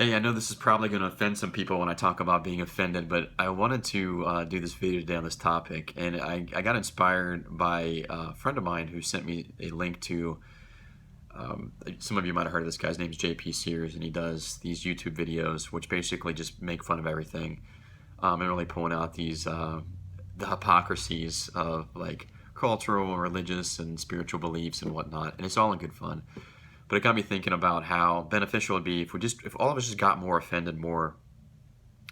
Hey, I know this is probably going to offend some people when I talk about being offended, but I wanted to do this video today on this topic, and I got inspired by a friend of mine who sent me a link to. Some of you might have heard of this guy's name is JP Sears, and he does these YouTube videos which basically just make fun of everything, and really pulling out these the hypocrisies of like cultural, religious, and spiritual beliefs and whatnot, and it's all in good fun. But it got me thinking about how beneficial it'd be if all of us just got more offended more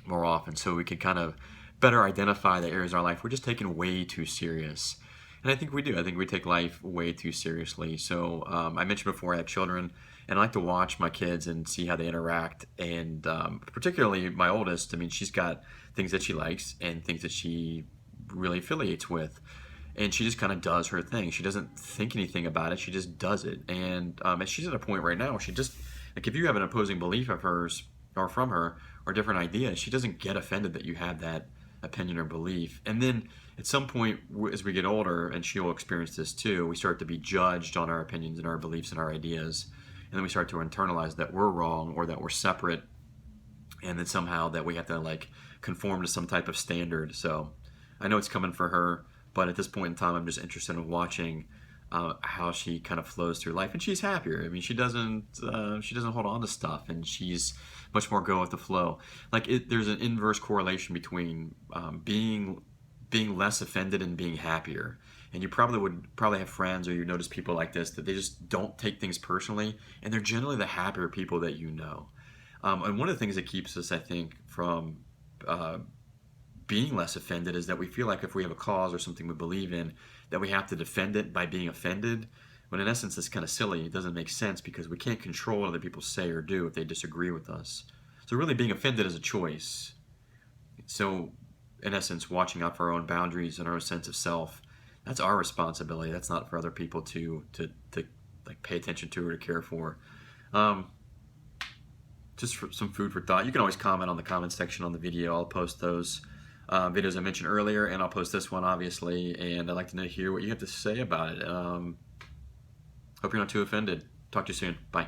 often, so we could kind of better identify the areas in our life we're just taking way too serious. And I think we do. I think we take life way too seriously. So I mentioned before I have children, and I like to watch my kids and see how they interact. And particularly my oldest, I mean, she's got things that she likes and things that she really affiliates with, and she just kind of does her thing. She doesn't think anything about it. She just does it. And she's at a point right now where she just, like, if you have an opposing belief of hers or from her or different ideas, she doesn't get offended that you have that opinion or belief. And then at some point, as we get older, and she'll experience this too, we start to be judged on our opinions and our beliefs and our ideas. And then we start to internalize that we're wrong or that we're separate, and then somehow that we have to like conform to some type of standard. So I know it's coming for her, but at this point in time, I'm just interested in watching how she kind of flows through life, and she's happier. I mean, she doesn't hold on to stuff, and she's much more go with the flow. There's an inverse correlation between being less offended and being happier. And you probably have friends, or you notice people like this, that they just don't take things personally, and they're generally the happier people that you know. And one of the things that keeps us, I think, from being less offended is that we feel like if we have a cause or something we believe in, that we have to defend it by being offended. When in essence, it's kind of silly. It doesn't make sense because we can't control what other people say or do if they disagree with us. So really, being offended is a choice. So in essence, watching out for our own boundaries and our own sense of self, that's our responsibility. That's not for other people to like pay attention to or to care for. Um, just for some food for thought. You can always comment on the comment section on the video. I'll post those videos I mentioned earlier, and I'll post this one obviously. And I'd like to hear what you have to say about it. Hope you're not too offended. Talk to you soon. Bye.